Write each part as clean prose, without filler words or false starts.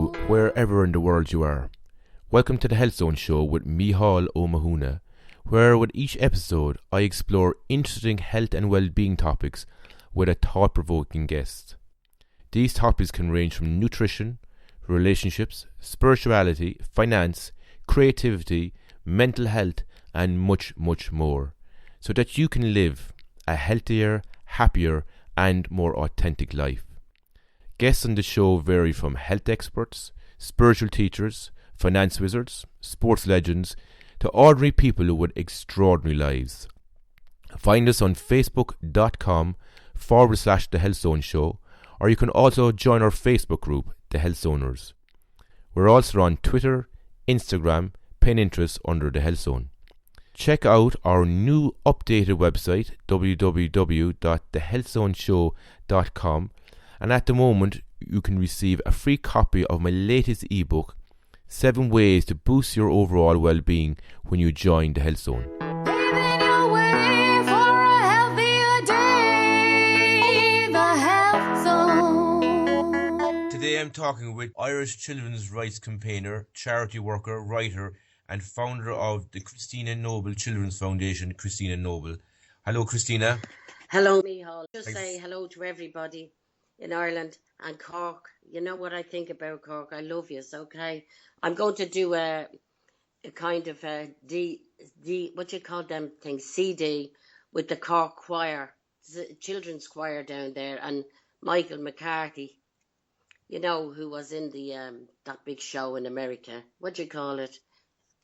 you wherever in the world you are. Welcome to the Health Zone Show with Mícheál Ó Mathúna, where with each episode I explore interesting health and well-being topics with a thought-provoking guest. These topics can range from nutrition, relationships, spirituality, finance, creativity, mental health and much, much more, so that you can live a healthier, happier and more authentic life. Guests on the show vary from health experts, spiritual teachers, finance wizards, sports legends, to ordinary people with extraordinary lives. Find us on facebook.com/The Health Zone Show, or you can also join our Facebook group, The Health Zoners. We're also on Twitter, Instagram, Pinterest under The Health Zone. Check out our new updated website, www.thehealthzoneshow.com, and at the moment you can receive a free copy of my latest ebook, 7 Ways to Boost Your Overall Well-Being when you join The Health Zone. Paving your way for a healthier day, the Health Zone. Today I'm talking with Irish children's rights campaigner, charity worker, writer and founder of the Christina Noble Children's Foundation, Christina Noble. Hello, Christina. Hello, Mícheál. Just say hello to everybody in Ireland and Cork. You know what I think about Cork. I love you, okay? I'm going to do a kind of a what you call them things, CD, with the Cork choir, the children's choir down there, and Michael McCarthy, you know, who was in the that big show in America. What do you call it?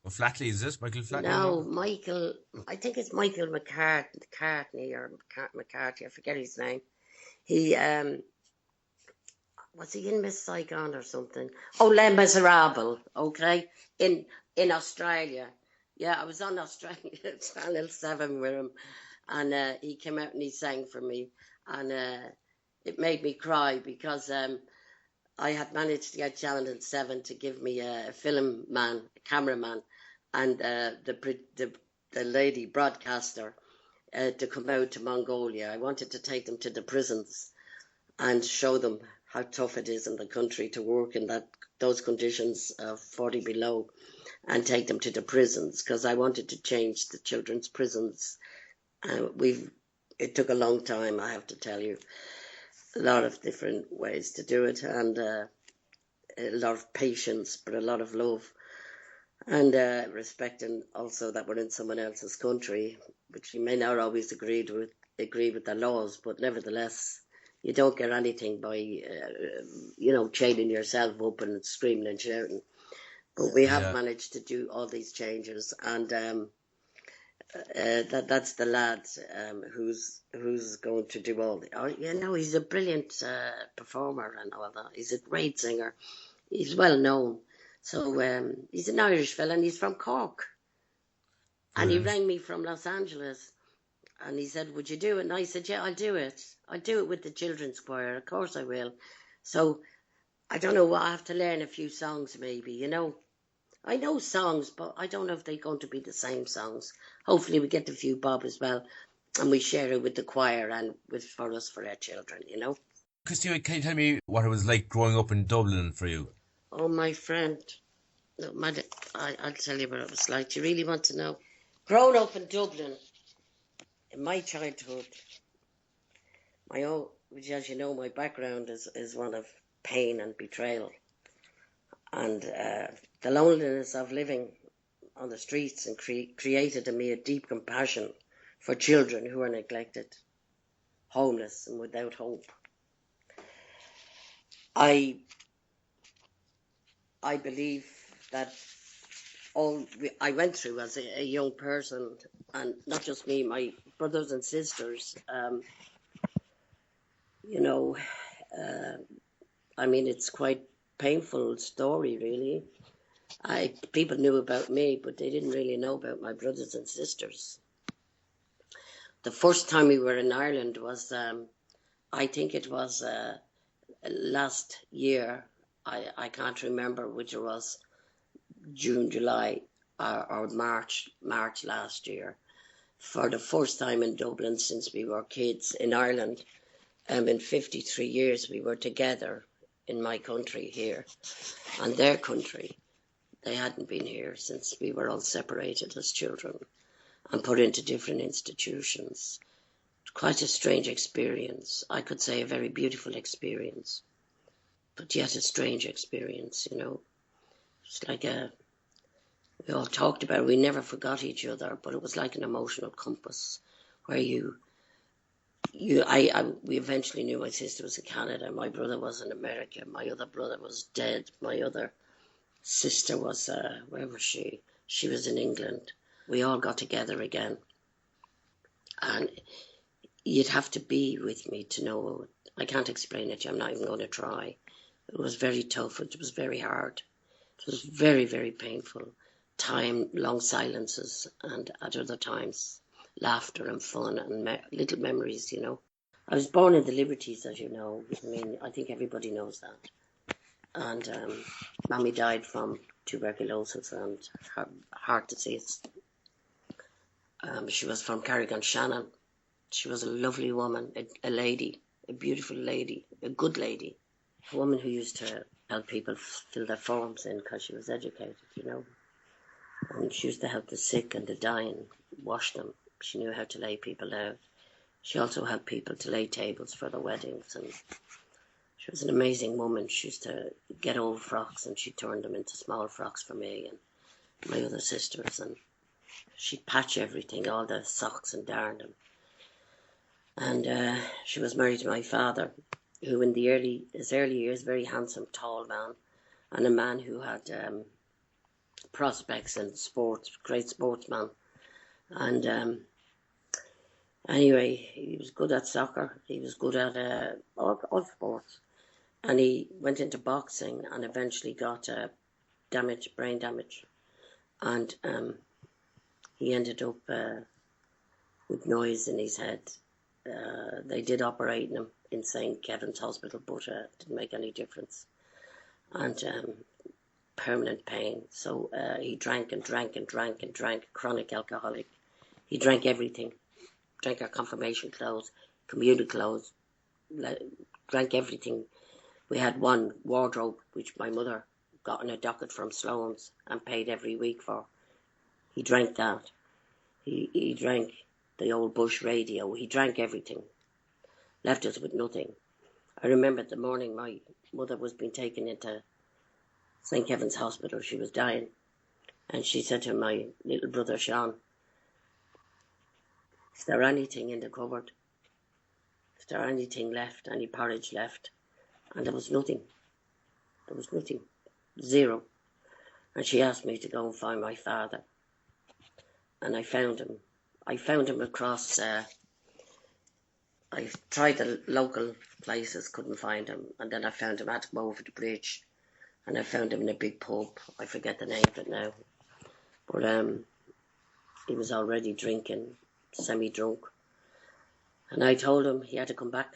Well, Flatley, is this Michael Flatley? No, Michael, I think it's Michael McCartney or McCarthy, I forget his name. He, was he in Miss Saigon or something? Oh, Les Miserables, okay, in Australia. Yeah, I was on Australia Channel 7 with him, and he came out and he sang for me, and it made me cry because I had managed to get Channel 7 to give me a cameraman, and the lady broadcaster to come out to Mongolia. I wanted to take them to the prisons and show them how tough it is in the country to work in those conditions of 40 below, and take them to the prisons because I wanted to change the children's prisons. It took a long time, I have to tell you. A lot of different ways to do it, and a lot of patience, but a lot of love, and respecting also that we're in someone else's country, which you may not always agree with the laws, but nevertheless, you don't get anything by chaining yourself up and screaming and shouting. But we have managed to do all these changes, and that's the lad who's going to do all the. He's a brilliant performer and all that. He's a great singer. He's well known. So he's an Irish fella, and he's from Cork. And he rang me from Los Angeles, and he said, "Would you do it?" And I said, "Yeah, I'll do it. I'll do it with the children's choir. Of course I will." So I don't know what I have to learn a few songs, maybe. I know songs, but I don't know if they're going to be the same songs. Hopefully we get a few bob as well, and we share it with the choir and for our children, Christina, can you tell me what it was like growing up in Dublin for you? Oh, my friend. No, I'll tell you what it was like. Do you really want to know? Growing up in Dublin, in my childhood, which, as you know, my background is one of pain and betrayal. And the loneliness of living on the streets and created in me a deep compassion for children who are neglected, homeless and without hope. I believe that all I went through as a young person, and not just me, my brothers and sisters, it's quite painful story, really. People knew about me, but they didn't really know about my brothers and sisters. The first time we were in Ireland was, I think it was last year. I can't remember which it was, June, July, or March last year. For the first time in Dublin since we were kids in Ireland, in 53 years we were together in my country here and their country. They hadn't been here since we were all separated as children and put into different institutions. Quite a strange experience. I could say a very beautiful experience, but yet a strange experience, you know. It's like we all talked about it. We never forgot each other, but it was like an emotional compass where we eventually knew my sister was in Canada, my brother was in America, my other brother was dead, my other sister was, where was she? She was in England. We all got together again. And you'd have to be with me to know. I can't explain it to you. I'm not even going to try. It was very tough. It was very hard. It was very, very painful. Long silences, and at other times, laughter and fun and little memories, you know. I was born in the Liberties, as you know. I mean, I think everybody knows that. And Mammy died from tuberculosis and heart disease. She was from Carrick-on-Shannon. She was a lovely woman, a lady, a beautiful lady, a good lady, a woman who used to help people fill their forms in because she was educated, you know. And she used to help the sick and the dying, wash them. She knew how to lay people out. She also helped people to lay tables for their weddings. And she was an amazing woman. She used to get old frocks and she turned them into small frocks for me and my other sisters. And she'd patch everything, all the socks, and darn them. And she was married to my father, who in his early years, very handsome, tall man, and a man who had prospects in sports, great sportsman. And anyway, he was good at soccer. He was good at all sports. And he went into boxing and eventually got brain damage. And he ended up with noise in his head. They did operate him in St. Kevin's Hospital, but it didn't make any difference. And permanent pain. So he drank and drank and drank and drank, chronic alcoholic. He drank everything. Drank our confirmation clothes, communal clothes, drank everything. We had one wardrobe, which my mother got in a docket from Sloan's and paid every week for. He drank that. He drank the old Bush radio. He drank everything. Left us with nothing. I remember the morning my mother was being taken into St. Kevin's Hospital. She was dying. And she said to my little brother, Sean, is there anything in the cupboard? Is there anything left? Any porridge left? And there was nothing. There was nothing. Zero. And she asked me to go and find my father. And I found him. I found him across, I tried the local places, couldn't find him. And then I found him, I had to go over the bridge. And I found him in a big pub. I forget the name of it now. But he was already drinking, semi-drunk. And I told him he had to come back,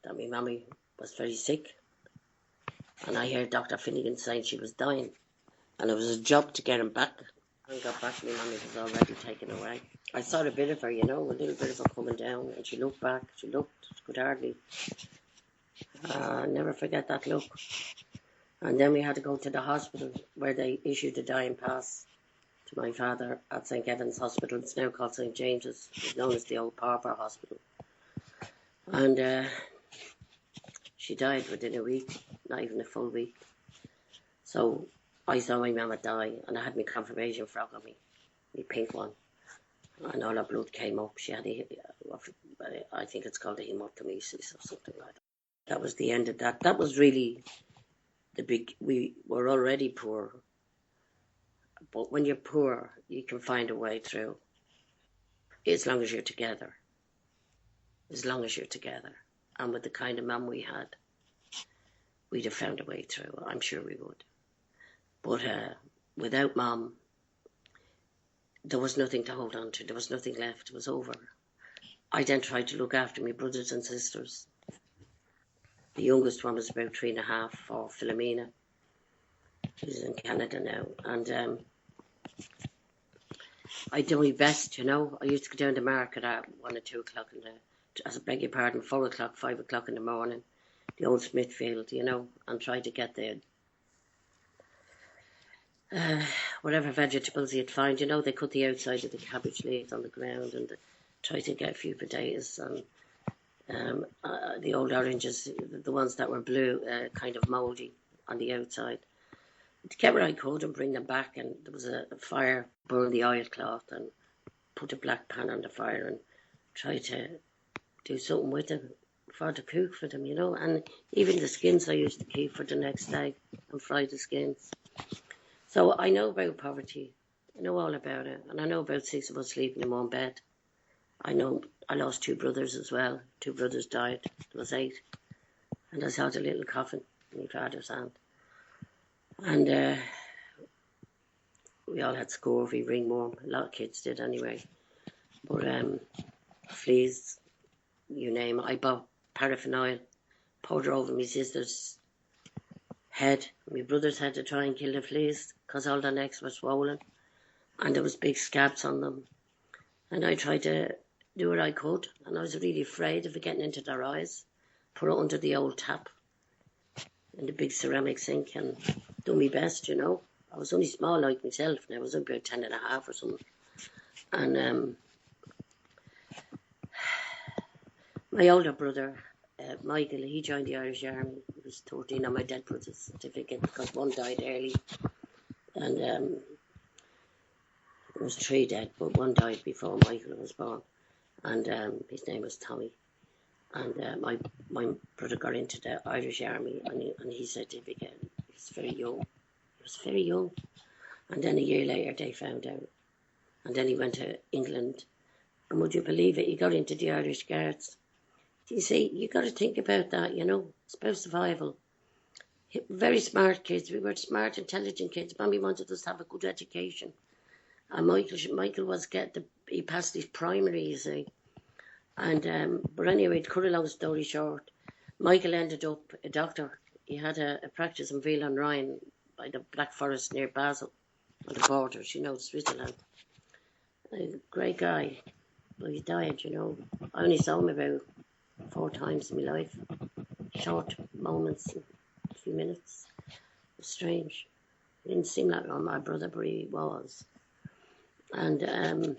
that my mammy was very sick. And I heard Dr. Finnegan saying she was dying. And it was a job to get him back. I got back, my mammy was already taken away. I saw a bit of her, you know, a little bit of her coming down. And she looked back, she could hardly. Never forget that look. And then we had to go to the hospital where they issued the dying pass to my father at St. Kevin's Hospital. It's now called St. James's. It's known as the old Pauper Hospital. And she died within a week, not even a full week. So I saw my mama die, and I had my confirmation frock on me, my pink one. And all her blood came up. She had I think it's called a hematemesis or something like that. That was the end of that. That was really we were already poor. But when you're poor, you can find a way through. As long as you're together. As long as you're together. And with the kind of mum we had, we'd have found a way through. I'm sure we would. But without mum, there was nothing to hold on to. There was nothing left. It was over. I then tried to look after my brothers and sisters. The youngest one was about 3.5, for Philomena. She's in Canada now. And I did my best, you know. I used to go down to market at 1 or 2 o'clock I beg your pardon, 4 o'clock, 5 o'clock in the morning. the old Smithfield, you know, and try to get the whatever vegetables you'd find, you know, they cut the outside of the cabbage leaves on the ground and try to get a few potatoes and the old oranges, the ones that were blue, kind of mouldy on the outside. To get where I could and bring them back, and there was a fire, burn the oilcloth and put a black pan on the fire and try to do something with them for the cook for them, you know. And even the skins I used to keep for the next day and fry the skins. So I know about poverty. I know all about it. And I know about 6 of us sleeping in one bed. I know I lost 2 brothers as well. 2 brothers died. There was 8. And I saw the little coffin in my father's hand. And we all had scurvy, ringworm. A lot of kids did anyway. But fleas, you name it. I bought paraffin oil, poured it over my sister's head, my brother's head, to try and kill the fleas because all their necks were swollen and there was big scabs on them. And I tried to do what I could, and I was really afraid of it getting into their eyes. Put it under the old tap in the big ceramic sink and do my best, you know. I was only small like myself, and I was about 10 and a half or something. And my older brother, Michael, he joined the Irish Army. He was 13 on my dead brother's certificate because one died early. And there was 3 dead, but one died before Michael was born. And his name was Tommy. And my brother got into the Irish Army and his certificate. He was very young. He was very young. And then a year later they found out. And then he went to England. And would you believe it, he got into the Irish Guards. You see, you got to think about that, you know. It's about survival. Very smart kids. We were smart, intelligent kids. Mommy wanted us to have a good education. And Michael was he passed his primary, you see. And but anyway, to cut a long story short, Michael ended up a doctor. He had a practice in Ville on Rhine by the Black Forest near Basel, on the borders, you know, Switzerland. A great guy, but he died, you know. I only saw him about 4 times in my life. Short moments, a few minutes. It was strange. He didn't seem like my brother, but he was. And the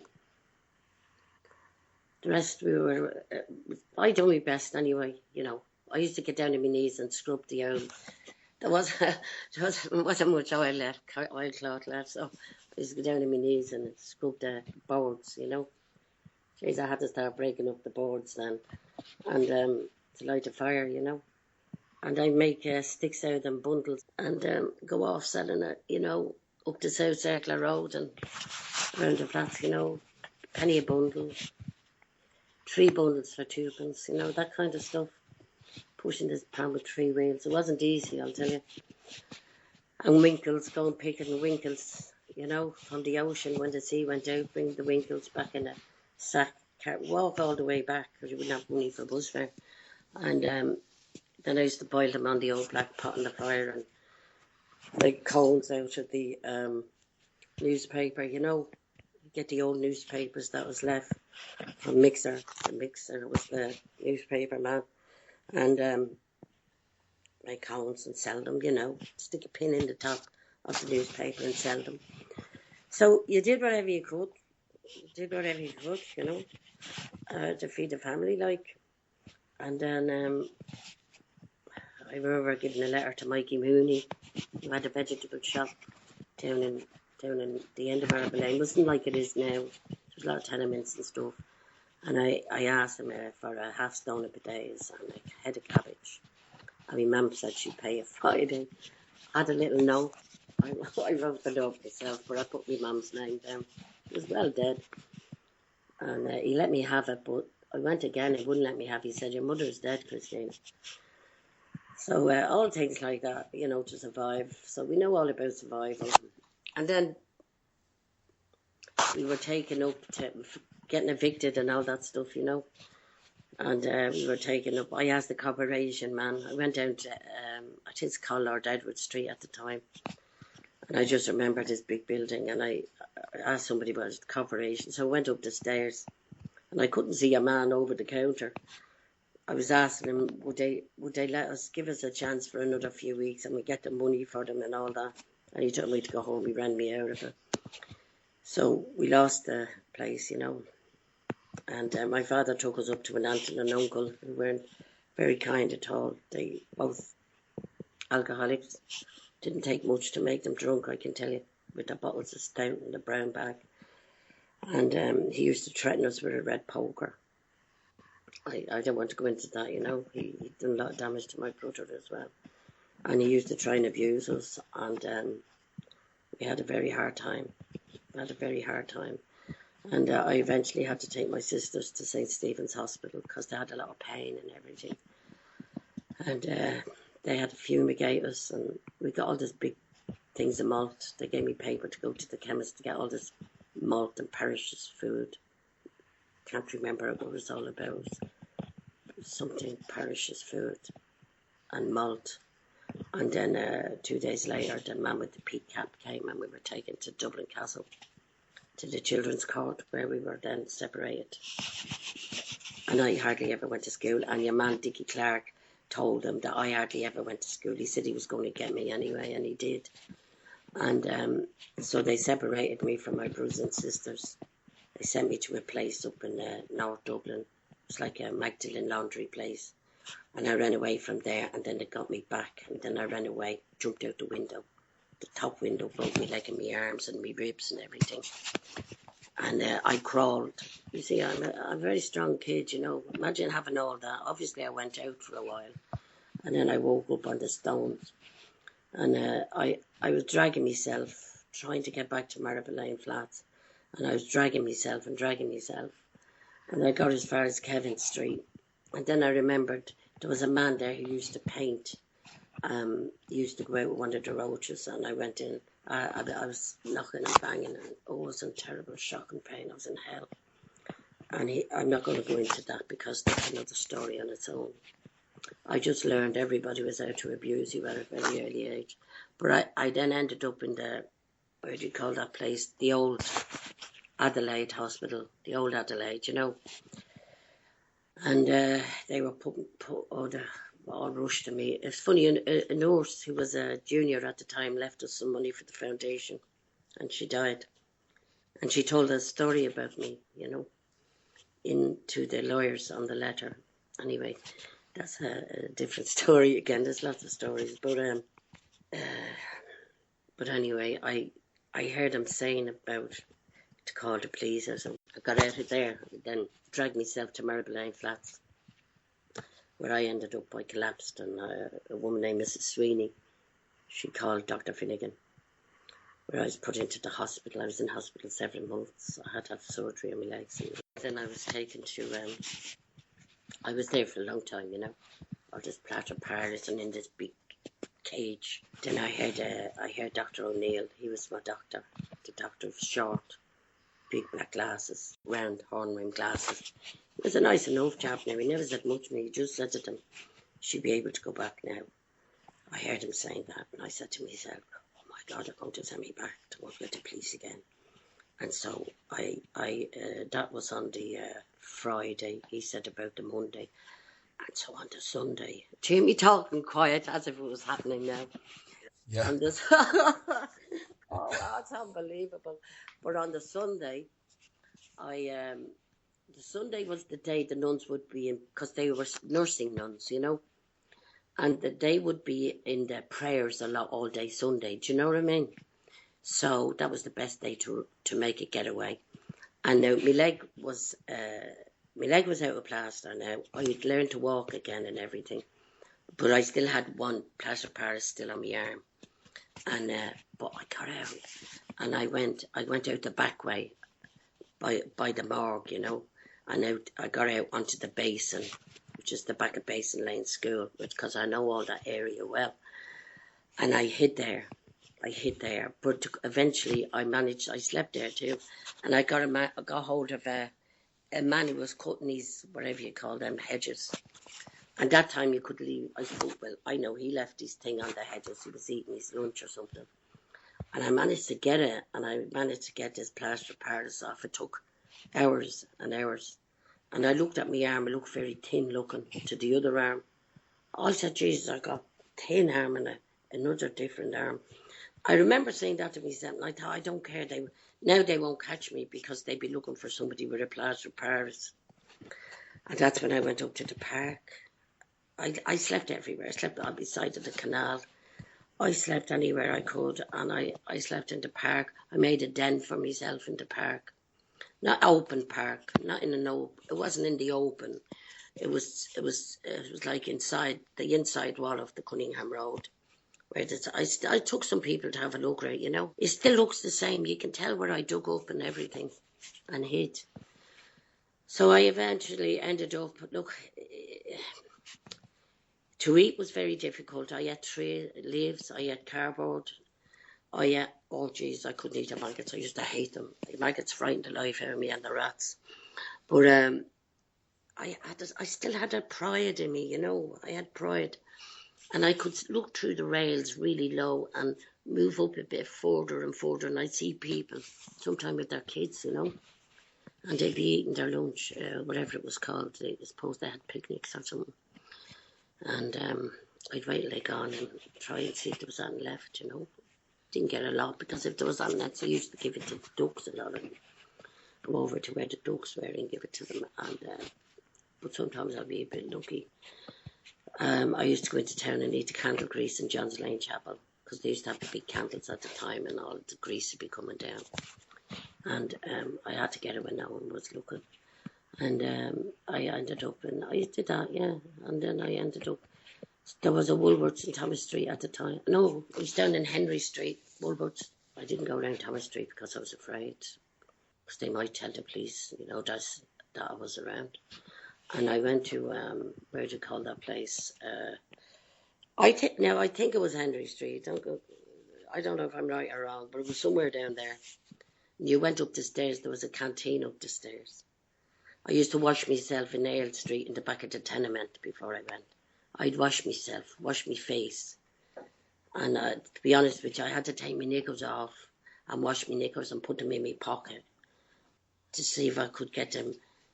rest I done my best anyway, you know. I used to get down on my knees and scrub the old. There wasn't much oilcloth left, so I used to go down on my knees and scrub the boards, you know. Jeez, I had to start breaking up the boards then, and to light a fire, you know. And I make sticks out and bundles and go off selling it, you know, up the South Circular Road and around the flats, you know, penny a bundle, 3 bundles for 2pence, you know, that kind of stuff. Pushing this pan with 3 wheels. It wasn't easy, I'll tell you. And winkles, going picking winkles, you know, from the ocean when the sea went out, bring the winkles back in a sack, walk all the way back because you wouldn't have money for bus fare. And then I used to boil them on the old black pot in the fire and make cones out of the newspaper, you know. Get the old newspapers that was left from Mixer. The Mixer was the newspaper man. And make cones and sell them, you know. Stick a pin in the top of the newspaper and sell them. So you did whatever you could. You know, to feed the family, like. And then I remember giving a letter to Mikey Mooney, who had a vegetable shop down in the end of Arab Lane. It wasn't like it is now. There's a lot of tenements and stuff. And I asked him for a half stone of potatoes and a head of cabbage. And my mum said she'd pay it Friday. I had a little note. I wrote the note myself, but I put my mum's name down. It was well dead. And he let me have it, but I went again, he wouldn't let me have it. He said, your mother's dead, Christina. So all things like that, you know, to survive. So we know all about survival. And then we were taken up to getting evicted and all that stuff, you know. And we were taken up. I asked the corporation man. I went down to, I think it's called Lord Edward Street at the time. And I just remembered this big building. And I asked somebody about the corporation. So I went up the stairs. And I couldn't see a man over the counter. I was asking him, would they give us a chance for another few weeks and we get the money for them and all that. And he told me to go home. He ran me out of it. So we lost the place, you know. And my father took us up to an aunt and an uncle who weren't very kind at all. They both alcoholics. Didn't take much to make them drunk, I can tell you, with the bottles of stout in the brown bag. And he used to threaten us with a red poker. I don't want to go into that, you know. He done a lot of damage to my brother as well. And he used to try and abuse us. And we had a very hard time. And I eventually had to take my sisters to St. Stephen's Hospital because they had a lot of pain and everything. And they had to fumigate us, and we got all this big things of malt. They gave me paper to go to the chemist to get all this malt and perishes food. Can't remember what it was all about. It was something perishes food and malt. And then 2 days later, the man with the peak cap came and we were taken to Dublin Castle, to the children's court, where we were then separated. And I hardly ever went to school. And your man, Dickie Clark, told him that I hardly ever went to school. He said he was going to get me anyway, and he did. And so they separated me from my brothers and sisters. They sent me to a place up in North Dublin. It's like a Magdalene laundry place. And I ran away from there, and then they got me back. And then I ran away, jumped out the window. The top window broke me leg and my arms and my ribs and everything. And I crawled. You see, I'm a very strong kid, you know. Imagine having all that. Obviously, I went out for a while. And then I woke up on the stones. And I was dragging myself, trying to get back to Marble Lane Flats. And I was dragging myself. And I got as far as Kevin Street. And then I remembered there was a man there who used to paint. He used to go out with one of the roaches, and I went in. I was knocking and banging, and it was in terrible shock and pain. I was in hell. And I'm not going to go into that because that's another story on its own. I just learned everybody was out to abuse you at a very early age. But I then ended up in the, what do you call that place? The old Adelaide Hospital, the old Adelaide, you know. And they were all rushed to me. It's funny, a nurse who was a junior at the time left us some money for the foundation, and she died. And she told a story about me, you know, into the lawyers on the letter. Anyway, that's a different story again. There's lots of stories, but anyway, I heard him saying about to call the police or something. I got out of there, then dragged myself to Marble Lane Flats, where I ended up. I collapsed, and a woman named Mrs. Sweeney, she called Dr. Finnegan, where I was put into the hospital. I was in hospital 7 months. I had to have surgery on my legs. And then I was taken to, I was there for a long time, you know, all this platter parlours and in this big cage. Then I heard Dr. O'Neill. He was my doctor. The doctor was short, big black glasses, round horn-rimmed glasses. It was a nice enough job now. He never said much to me. He just said to them, she'll be able to go back now. I heard him saying that, and I said to myself, oh my God, they're going to send me back to work with the police again. And so I that was on the Friday. He said about the Monday. And so on the Sunday, Jimmy talking quiet as if it was happening now. Yeah. On this, oh, that's unbelievable. But on the Sunday, the Sunday was the day the nuns would be in, because they were nursing nuns, you know, and they would be in their prayers a lot all day Sunday. Do you know what I mean? So that was the best day to make a getaway. And now my leg was out of plaster now. I had learned to walk again and everything, but I still had one plaster Paris still on my arm. And but I got out, and I went out the back way by the morgue, you know, and I got out onto the Basin, which is the back of Basin Lane School, because I know all that area well. And I hid there, but eventually I slept there too, and I got hold of a man who was cutting these, whatever you call them, hedges. And that time you could leave. I thought, well, I know he left his thing on the hedges. He was eating his lunch or something. And I managed to get it, and I managed to get this plaster Paris off. It took hours and hours. And I looked at my arm, it looked very thin looking to the other arm. I said, Jesus, I got thin arm and another different arm. I remember saying that to myself, and I thought, I don't care. Now they won't catch me because they'd be looking for somebody with a plaster of Paris. And that's when I went up to the park. I slept everywhere. I slept on the side of the canal. I slept anywhere I could, and I slept in the park. I made a den for myself in the park. Not open park, not in an open. It wasn't in the open. It was like inside the inside wall of the Cunningham Road. Where I took some people to have a look at it, you know. It still looks the same. You can tell where I dug up and everything and hid. So I eventually ended up, to eat was very difficult. I ate tree leaves, I ate cardboard. I couldn't eat the maggots. I used to hate them. The maggots frightened the life out of me and the rats. But I still had a pride in me, you know. I had pride. And I could look through the rails really low and move up a bit further and further, and I'd see people, sometimes with their kids, you know, and they'd be eating their lunch, whatever it was called. I suppose they had picnics or something. And I'd wait till they gone and try and see if there was anything left, you know. Didn't get a lot, because if there was anything left, I used to give it to the ducks a lot, and go over to where the ducks were and give it to them. And but sometimes I'd be a bit lucky. I used to go into town and eat the candle grease in John's Lane Chapel, because they used to have the big candles at the time, and all the grease would be coming down. And I had to get it when no one was looking. And I ended up I did that, yeah. And then I ended up, there was a Woolworths in Thomas Street at the time. No, it was down in Henry Street, Woolworths. I didn't go around Thomas Street because I was afraid, because they might tell the police, you know, that I was around. And I went to, where do you call that place? I think it was Henry Street. I don't know if I'm right or wrong, but it was somewhere down there. And you went up the stairs, there was a canteen up the stairs. I used to wash myself in Nail Street in the back of the tenement before I went. I'd wash myself, wash my face. And to be honest with you, I had to take my knickers off and wash my knickers and put them in my pocket to see if I could get them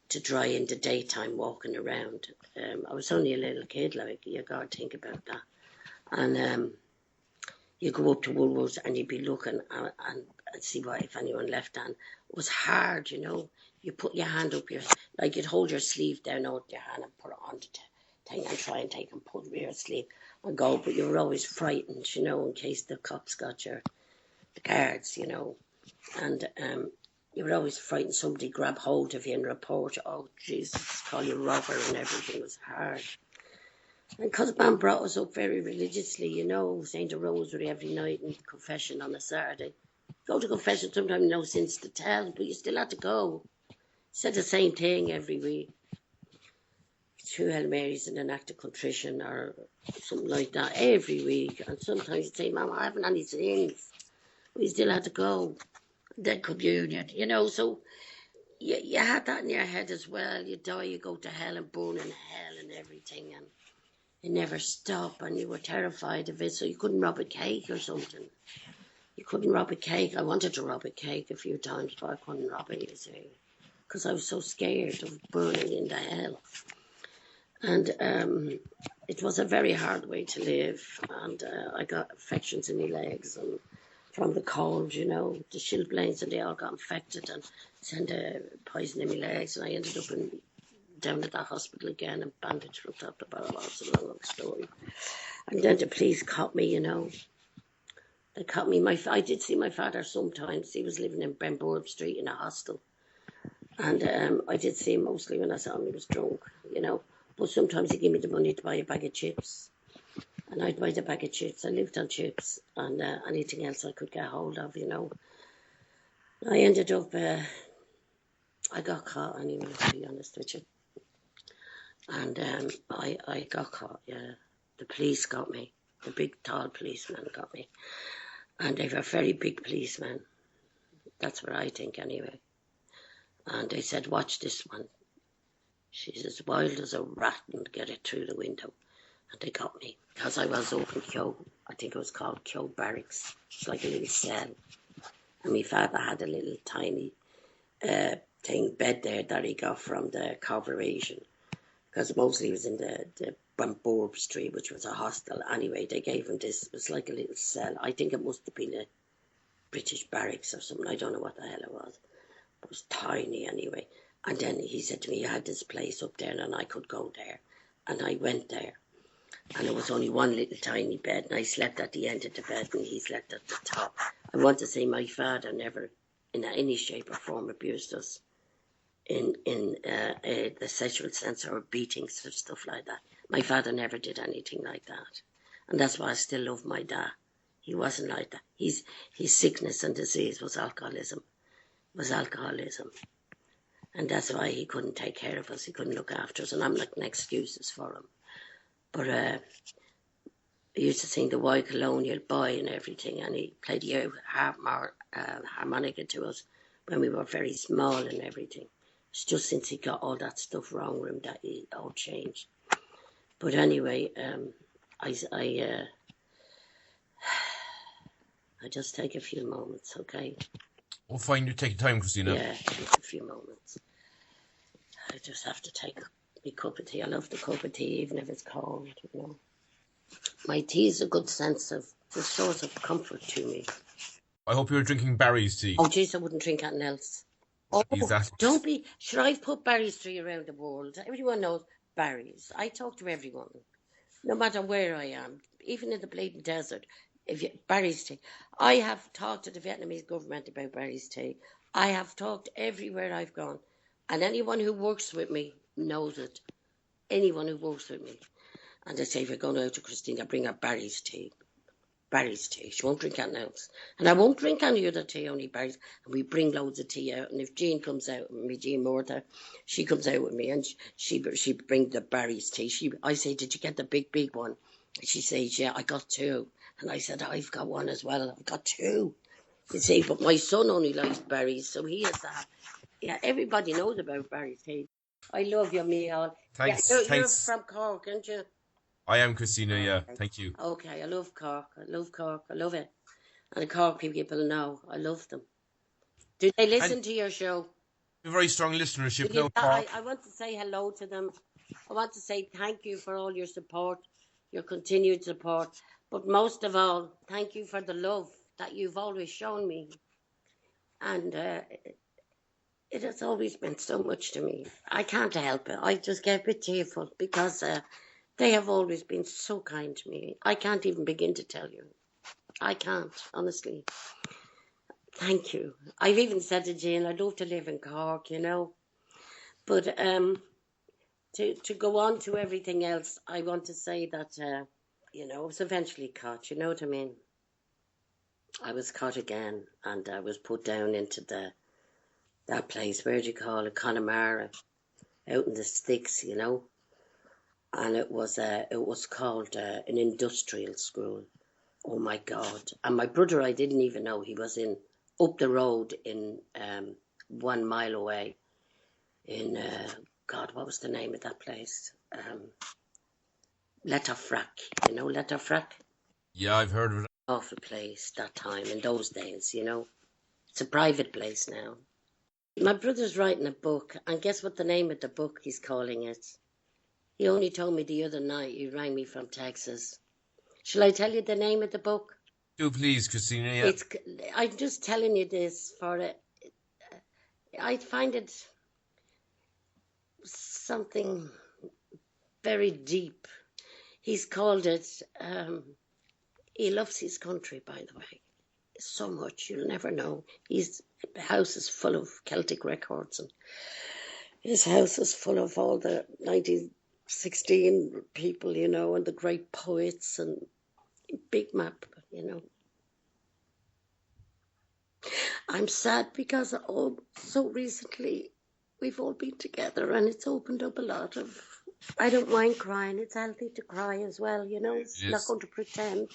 to dry in the daytime walking around. I was only a little kid, like, you gotta think about that. And you go up to Woolworths and you'd be looking and see if anyone left on. It was hard, you know. You put your hand up like you'd hold your sleeve down out your hand and put it on the thing and try and take and put it your sleeve and go, but you were always frightened, you know, in case the cops got the guards, you know. And you were always frightened somebody grab hold of you and report, oh Jesus, call you robber, and everything was hard. And because Mum brought us up very religiously, you know, saying the rosary every night and confession on a Saturday. Go to confession, sometimes no sins to tell, but you still had to go. Said the same thing every week. 2 Hail Marys and an act of contrition or something like that every week. And sometimes you'd say, Mum, I haven't any sins. But you still had to go. Then communion, you know, so you had that in your head as well. You die, you go to hell and burn in hell and everything, and it never stopped, and you were terrified of it, so you couldn't rob a cake or something. You couldn't rob a cake. I wanted to rob a cake a few times, but I couldn't rob it, you see, because I was so scared of burning in the hell. And it was a very hard way to live, and I got infections in my legs and from the cold, you know, the chilblains, and they all got infected and sent poison in my legs, and I ended up down at the hospital again and bandaged from top to bottom. It's a long story. And then the police caught me, you know. They caught me. I did see my father sometimes. He was living in Benburb Street in a hostel. And I did see him mostly when I saw him. He was drunk, you know. But sometimes he'd give me the money to buy a bag of chips. And I'd buy the bag of chips. I lived on chips and anything else I could get hold of, you know. I ended up, I got caught anyway, to be honest with you. And I got caught, yeah. The police got me. The big, tall policeman got me. And they were very big policemen. That's what I think anyway. And they said, watch this one. She's as wild as a rat and get it through the window. And they got me. Because I was up in Keogh, I think it was called Keogh Barracks. It's like a little cell. And my father had a little tiny bed there that he got from the corporation, because mostly he was in the Bambourb Street, which was a hostel. Anyway, they gave him this. It was like a little cell. I think it must have been a British barracks or something. I don't know what the hell it was. It was tiny anyway. And then he said to me, you had this place up there and I could go there. And I went there. And it was only one little tiny bed. And I slept at the end of the bed and he slept at the top. I want to say my father never, in any shape or form, abused us in the sexual sense or beatings or stuff like that. My father never did anything like that. And that's why I still love my dad. He wasn't like that. His sickness and disease was alcoholism. And that's why he couldn't take care of us. He couldn't look after us. And I'm making excuses for him. But I used to sing the White Colonial Boy and everything. And he played the harmonica to us when we were very small and everything. It's just since he got all that stuff wrong with him that he all changed. But anyway, I just take a few moments, okay? Oh, fine, you take your time, Christina. Yeah, just a few moments. I just have to take my cup of tea. I love the cup of tea, even if it's cold, you know. My tea is a good sense of, it's a source of comfort to me. I hope you're drinking Barry's tea. Oh, jeez, I wouldn't drink anything else. Oh, don't be... Should I put Barry's tea around the world? Everyone knows Barry's. I talk to everyone, no matter where I am, even in the bleeding desert. Barry's tea. I have talked to the Vietnamese government about Barry's tea. I have talked everywhere I've gone. And anyone who works with me knows it. Anyone who works with me. And they say, if you're going out to Christina, bring her Barry's tea. Barry's tea. She won't drink anything else. And I won't drink any other tea, only Barry's. And we bring loads of tea out. And if Jean comes out with me, Jean Morta, she comes out with me and she brings the Barry's tea. I say, did you get the big one? And she says, yeah, I got two. And I said, I've got one as well. I've got two. You see, but my son only likes Barry's, so he has that. Yeah, everybody knows about Barry's tea. I love you, Mícheál. Thanks. Yeah, you're from Cork, aren't you? I am, Christina, yeah. Thank you. Okay, I love Cork. I love it. And the Cork people know. I love them. Do they listen to your show? A very strong listenership now, Cork. I want to say hello to them. I want to say thank you for all your support, your continued support. But most of all, thank you for the love that you've always shown me. And it has always meant so much to me. I can't help it. I just get a bit tearful because they have always been so kind to me. I can't even begin to tell you. I can't, honestly. Thank you. I've even said to Jane, I'd love to live in Cork, you know. But to go on to everything else, I want to say that, you know, I was eventually caught, you know what I mean? I was caught again and I was put down into that place, where do you call it, Connemara, out in the sticks, you know. And it was called an industrial school. Oh my God! And my brother, I didn't even know he was up the road in 1 mile away. In God, what was the name of that place? Letterfrack, you know Letterfrack. Yeah, I've heard of it. Awful place that time in those days, you know. It's a private place now. My brother's writing a book, and guess what the name of the book he's calling it? He only told me the other night. He rang me from Texas. Shall I tell you the name of the book? Do please, Christina. Yeah. I'm just telling you this for it. I find it something very deep. He's called it. He loves his country, by the way, so much you'll never know. His house is full of Celtic records, and his house is full of all the 1916 people, you know, and the great poets, and big map, you know. I'm sad because so recently we've all been together and it's opened up a lot of... I don't mind crying. It's healthy to cry as well, you know. It's not going to pretend.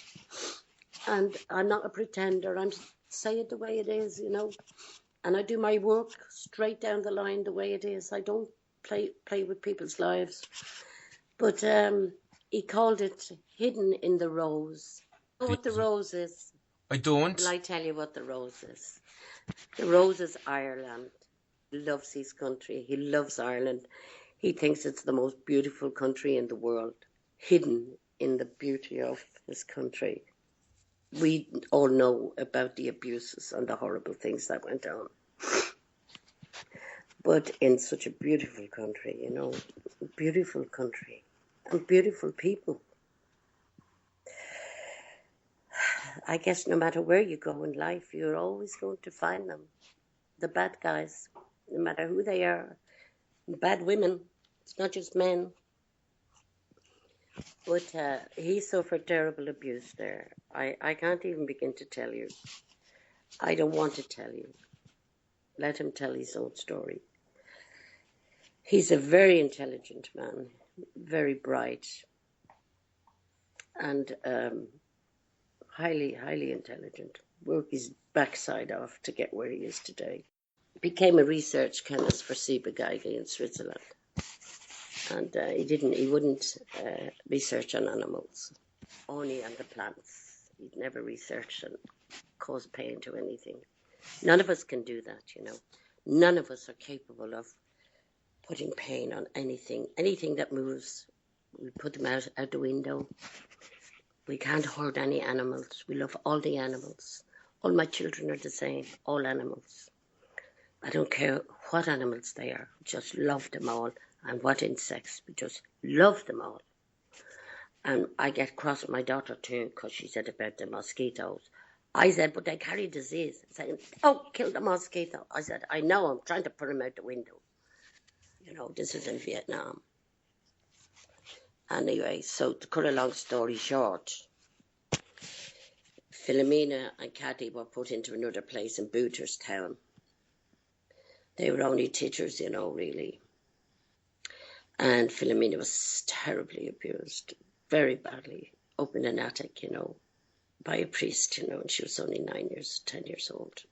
And I'm not a pretender. I'm say it the way it is, you know. And I do my work straight down the line the way it is. I don't play with people's lives. But he called it Hidden in the Rose. You know what the rose is? I don't. Well, I tell you what the rose is. The rose is Ireland. loves his country. He loves Ireland. He thinks it's the most beautiful country in the world, hidden in the beauty of his country. We all know about the abuses and the horrible things that went on. But in such a beautiful country, you know, beautiful country and beautiful people. I guess no matter where you go in life, you're always going to find them. The bad guys, no matter who they are. Bad women, it's not just men. But he suffered terrible abuse there. I can't even begin to tell you. I don't want to tell you. Let him tell his own story. He's a very intelligent man, very bright, and highly, highly intelligent. Worked his backside off to get where he is today. Became a research chemist for Ciba-Geigy in Switzerland. And he wouldn't research on animals, only on the plants. He'd never research and cause pain to anything. None of us can do that, you know. None of us are capable of putting pain on anything. Anything that moves, we put them out the window. We can't hurt any animals. We love all the animals. All my children are the same, all animals. I don't care what animals they are, just love them all. And what insects, we just love them all. And I get cross with my daughter too, because she said about the mosquitoes. I said, but they carry disease. Saying, oh, kill the mosquito. I said, I know, I'm trying to put him out the window. You know, this is in Vietnam. Anyway, so to cut a long story short, Philomena and Kathy were put into another place in Booterstown. They were only teachers, you know, really. And Philomena was terribly abused, very badly, up in an attic, you know, by a priest, you know, and she was only 10 years old.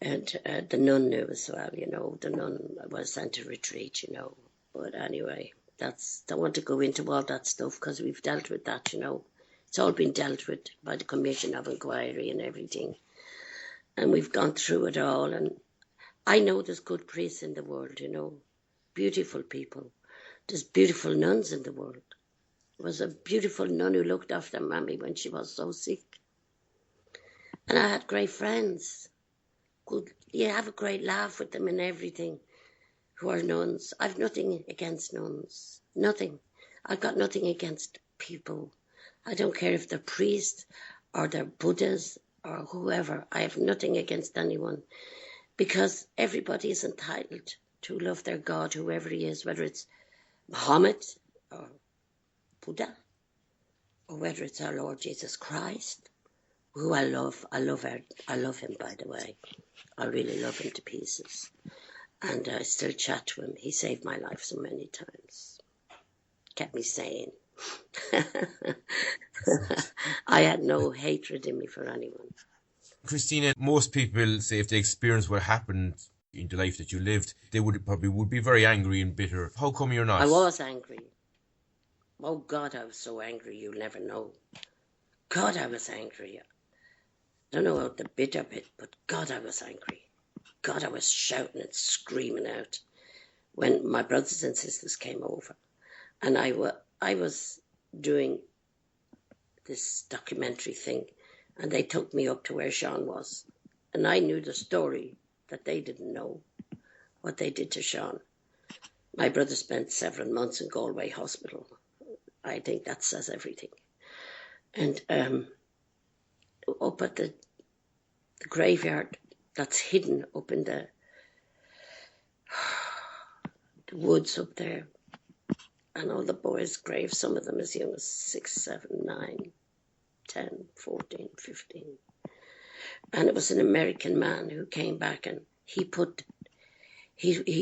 And the nun knew as well, you know, the nun was sent to retreat, you know. But anyway, don't want to go into all that stuff because we've dealt with that, you know. It's all been dealt with by the Commission of Inquiry and everything. And we've gone through it all. And I know there's good priests in the world, you know. Beautiful people. There's beautiful nuns in the world. There was a beautiful nun who looked after Mammy when she was so sick. And I had great friends. You have a great laugh with them and everything, who are nuns. I've nothing against nuns. Nothing. I've got nothing against people. I don't care if they're priests or they're Buddhas or whoever. I have nothing against anyone. Because everybody is entitled to love their God, whoever he is, whether it's Muhammad or Buddha, or whether it's our Lord Jesus Christ, who I love. I love him, by the way. I really love him to pieces. And I still chat to him. He saved my life so many times. Kept me sane. I had no hatred in me for anyone. Christina, most people say if they experience what happened in the life that you lived, they would be very angry and bitter. How come you're not? I was angry. Oh God, I was so angry you'll never know. God, I was angry. I don't know about the bitter bit, but God, I was angry. God, I was shouting and screaming out when my brothers and sisters came over. And I was doing this documentary thing, and they took me up to where Sean was. And I knew the story that they didn't know, what they did to Sean. My brother spent several months in Galway Hospital. I think that says everything. And up at the graveyard that's hidden up in the woods up there, and all the boys' graves, some of them as young as 6, 7, 9, 10, 14, 15. And it was an American man who came back, and he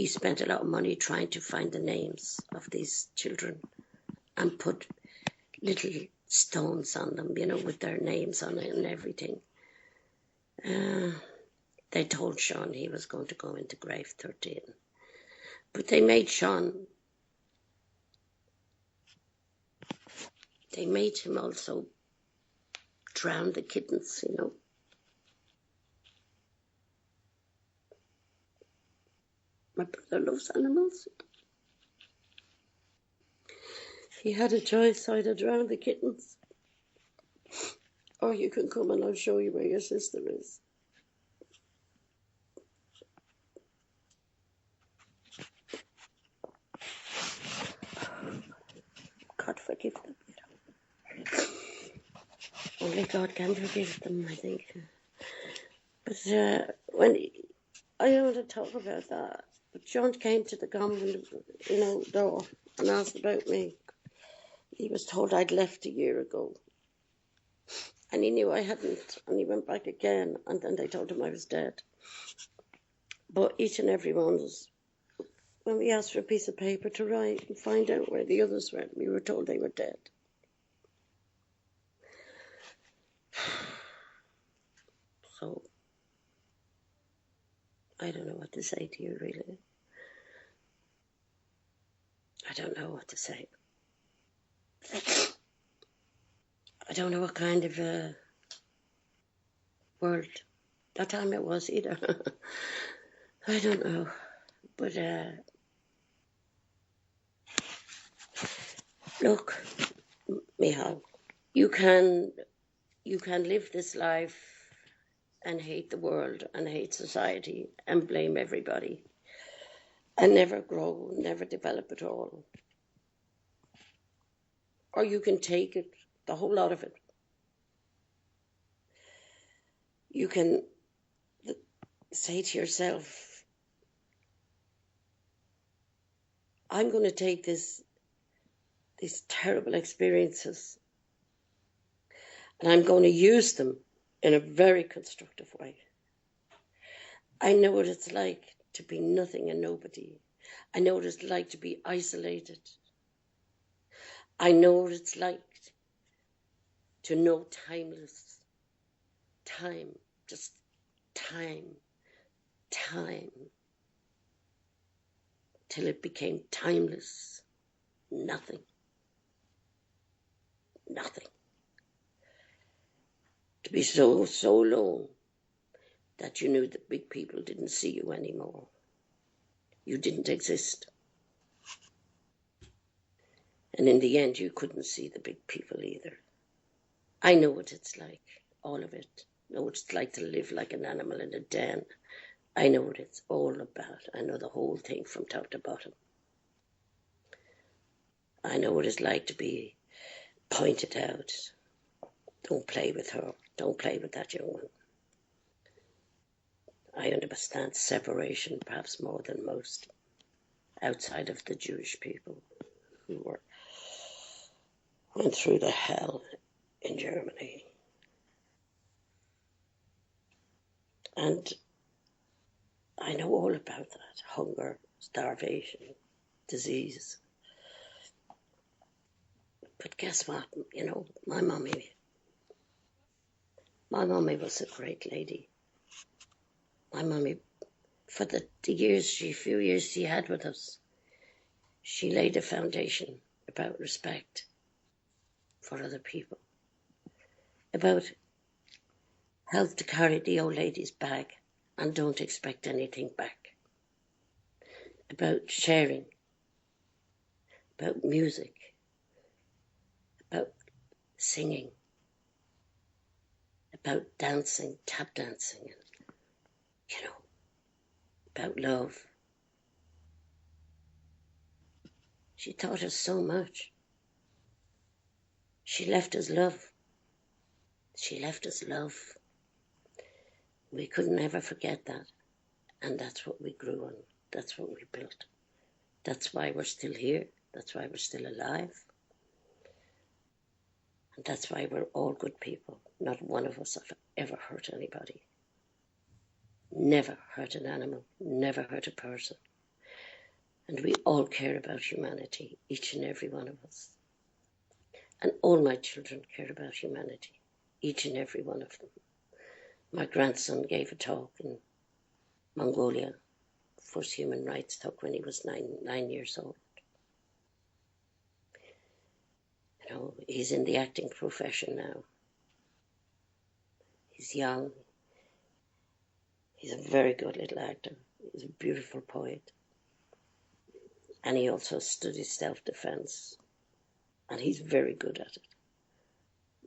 spent a lot of money trying to find the names of these children and put little stones on them, you know, with their names on it and everything. They told Sean he was going to go into grave 13. But they made him also drown the kittens, you know. My brother loves animals. If he had a choice, I'd have drowned the kittens. Or you can come and I'll show you where your sister is. God forgive them. Only God can forgive them, I think. But I don't want to talk about that. But John came to the convent, door and asked about me. He was told I'd left a year ago. And he knew I hadn't, and he went back again, and then they told him I was dead. But each and every one was, when we asked for a piece of paper to write and find out where the others were, we were told they were dead. So, I don't know what to say to you, really. I don't know what to say. I don't know what kind of world that time it was either. I don't know. But, look, Mícheál, you can live this life and hate the world and hate society and blame everybody and never grow, never develop at all. Or you can take it, the whole lot of it. You can say to yourself, I'm going to take these terrible experiences and I'm going to use them in a very constructive way. I know what it's like to be nothing and nobody. I know what it's like to be isolated. I know what it's like to know timeless time, just time, till it became timeless, nothing. To be so alone that you knew that big people didn't see you anymore. You didn't exist. And in the end, you couldn't see the big people either. I know what it's like, all of it. I know what it's like to live like an animal in a den. I know what it's all about. I know the whole thing from top to bottom. I know what it's like to be pointed out. Don't play with her. Don't play with that young one. I understand separation perhaps more than most outside of the Jewish people who went through the hell in Germany. And I know all about that. Hunger, starvation, disease. But guess what? My mommy was a great lady. My mommy, for the few years she had with us, she laid a foundation about respect for other people, about help to carry the old lady's bag and don't expect anything back, about sharing, about music, about singing, about dancing, tap dancing, about love. She taught us so much. She left us love. We could never forget that. And that's what we grew on. That's what we built. That's why we're still here. That's why we're still alive. And that's why we're all good people. Not one of us have ever hurt anybody. Never hurt an animal. Never hurt a person. And we all care about humanity, each and every one of us. And all my children care about humanity, each and every one of them. My grandson gave a talk in Mongolia, first human rights talk when he was nine years old. He's in the acting profession now. He's young. He's a very good little actor. He's a beautiful poet. And he also studies self-defense, and he's very good at it.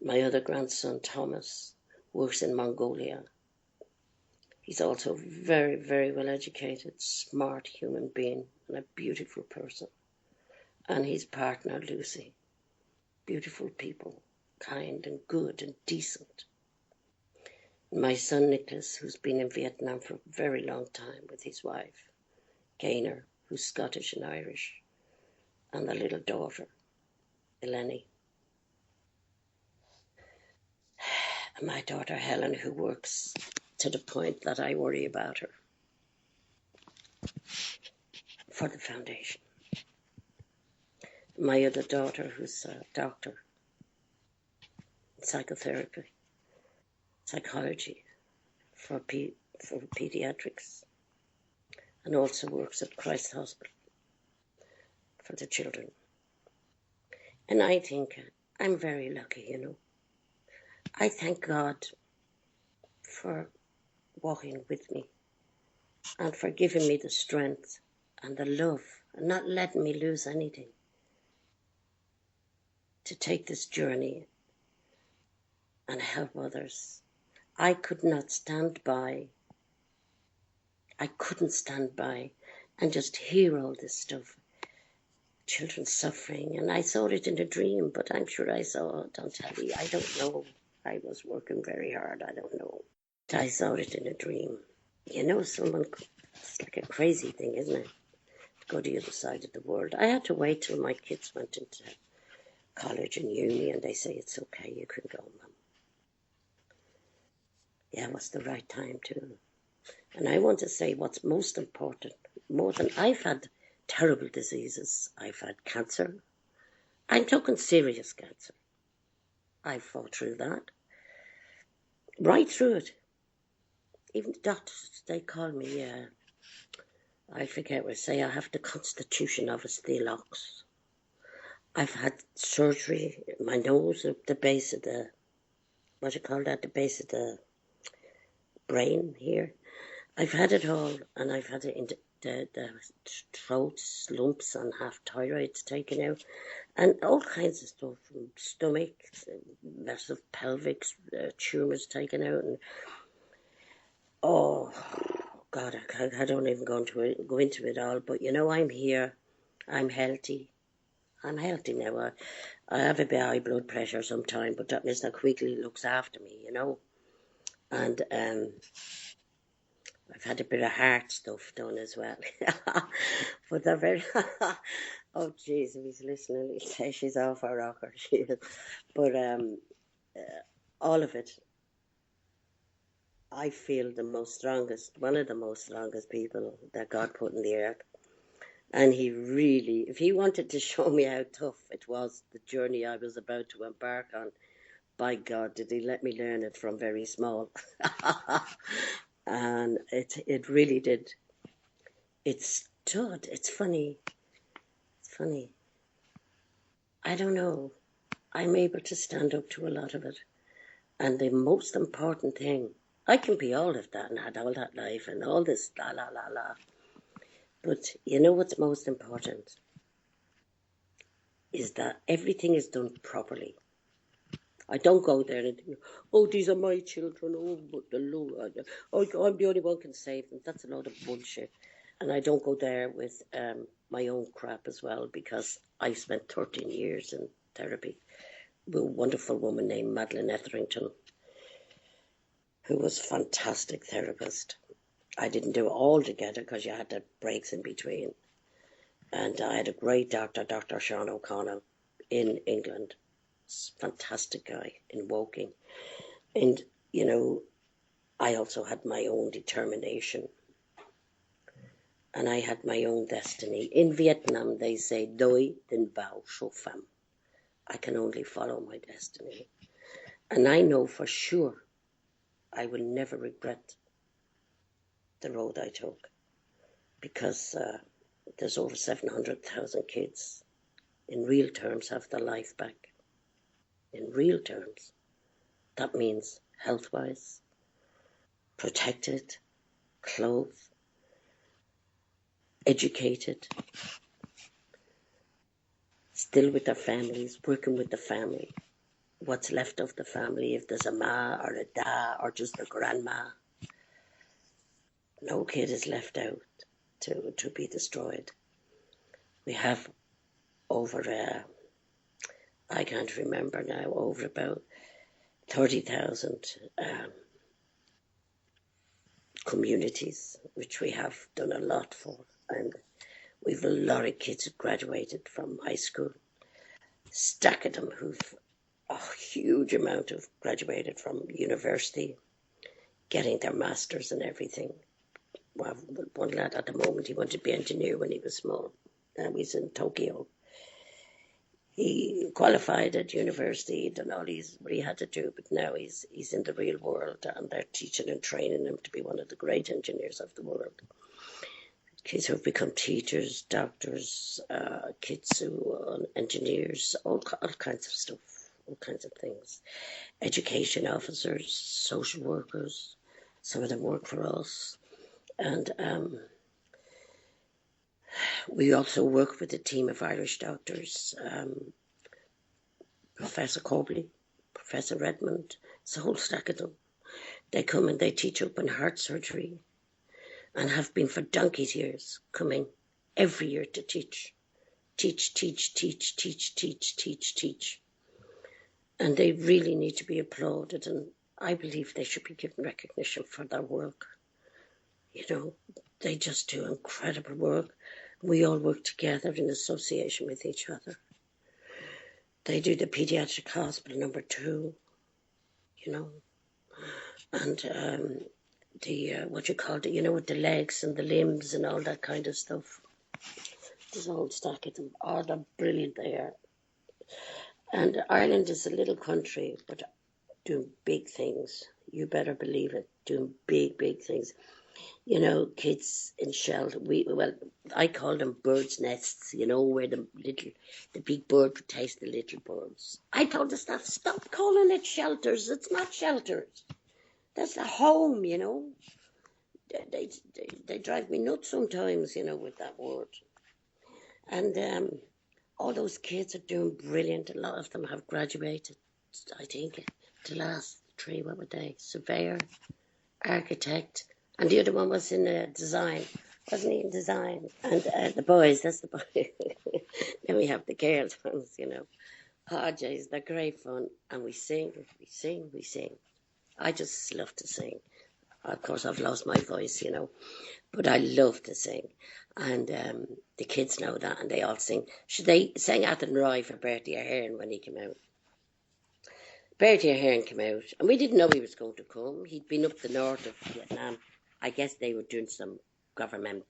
My other grandson, Thomas, works in Mongolia. He's also very, very well educated, smart human being, and a beautiful person. And his partner, Lucy, beautiful people, kind and good and decent. My son, Nicholas, who's been in Vietnam for a very long time with his wife, Gaynor, who's Scottish and Irish, and the little daughter, Eleni. And my daughter, Helen, who works to the point that I worry about her for the foundation. My other daughter, who's a doctor in psychotherapy, psychology for pediatrics, and also works at Christ Hospital for the children. And I think I'm very lucky, you know. I thank God for walking with me and for giving me the strength and the love and not letting me lose anything to take this journey and help others. I could not stand by. I couldn't stand by and just hear all this stuff. Children suffering, and I saw it in a dream, but I'm sure I saw it on telly. I don't know. I was working very hard. I don't know. I saw it in a dream. You know, it's like a crazy thing, isn't it? To go to the other side of the world. I had to wait till my kids went into college and uni, and they say it's okay, you can go, Mum. Yeah, it was the right time too. And I want to say what's most important, more than I've had terrible diseases. I've had cancer. I'm talking serious cancer. I fought through that. Right through it. Even the doctors, they call me, I forget what to say, I have the constitution of a steel ox. I've had surgery, my nose, at the base of the, what do you call that, the base of the brain here. I've had it all, and I've had it in the throats, lumps, and half thyroids taken out, and all kinds of stuff, from stomach, massive pelvic tumours taken out, and oh God, I don't even go into it all. But you know, I'm here, I'm healthy. I'm healthy now. I have a bit of high blood pressure sometimes, but that Mr. Quigley looks after me, you know. And I've had a bit of heart stuff done as well. But they're very... Oh, jeez, if he's listening, he'll say she's off her rocker. She is. But all of it, I feel one of the most strongest people that God put in the earth. And he really, if he wanted to show me how tough it was, the journey I was about to embark on, by God, did he let me learn it from very small. And it really did. It stood. It's funny. I don't know. I'm able to stand up to a lot of it. And the most important thing, I can be all of that and had all that life and all this la la la la. But you know what's most important? Is that everything is done properly. I don't go there and think, oh, these are my children, oh, but the Lord, I'm the only one can save them. That's a load of bullshit. And I don't go there with my own crap as well, because I spent 13 years in therapy with a wonderful woman named Madeleine Etherington, who was a fantastic therapist. I didn't do it all together because you had the breaks in between. And I had a great doctor, Dr. Sean O'Connell, in England. Fantastic guy in Woking. And, you know, I also had my own determination. And I had my own destiny. In Vietnam, they say, Doi Din Bao Sho Pham. I can only follow my destiny. And I know for sure I will never regret the road I took, because there's over 700,000 kids in real terms have their life back. In real terms. That means health-wise, protected, clothed, educated, still with their families, working with the family, what's left of the family, if there's a ma or a da or just a grandma. No kid is left out to be destroyed. We have over, I can't remember now, over about 30,000 communities, which we have done a lot for. And we've a lot of kids who graduated from high school, stack of them who've a huge amount of graduated from university, getting their masters and everything. Well, one lad at the moment, he wanted to be an engineer when he was small. Now he's in Tokyo. He qualified at university, done all what he had to do, but now he's in the real world, and they're teaching and training him to be one of the great engineers of the world. Kids who have become teachers, doctors, kids who are engineers, all kinds of stuff, all kinds of things. Education officers, social workers, some of them work for us. And we also work with a team of Irish doctors, Professor Cobley, Professor Redmond, it's a whole stack of them. They come and they teach up in heart surgery and have been for donkey's years, coming every year to teach. And they really need to be applauded, and I believe they should be given recognition for their work. You know, they just do incredible work. We all work together in association with each other. They do the paediatric hospital number 2, you know, and what you call it, you know, with the legs and the limbs and all that kind of stuff. There's a whole stack of them. Oh, they're brilliant they are. And Ireland is a little country, but doing big things. You better believe it, doing big, big things. You know, kids in shelter. I call them birds' nests. You know, where the big bird would taste the little birds. I told the staff, stop calling it shelters. It's not shelters. That's a home. You know. They drive me nuts sometimes. You know, with that word. And all those kids are doing brilliant. A lot of them have graduated. I think the last 3, what were they? Surveyor, architect. And the other one was in design, wasn't he, in design? And the boys, that's the boys. Then we have the girls ones, you know. Oh, jeez, they're great fun. And we sing. I just love to sing. Of course, I've lost my voice, you know. But I love to sing. And the kids know that, and they all sing. They sang Athen Roy for Bertie Ahern when he came out. Bertie Ahern came out, and we didn't know he was going to come. He'd been up the north of Vietnam. I guess they were doing some government.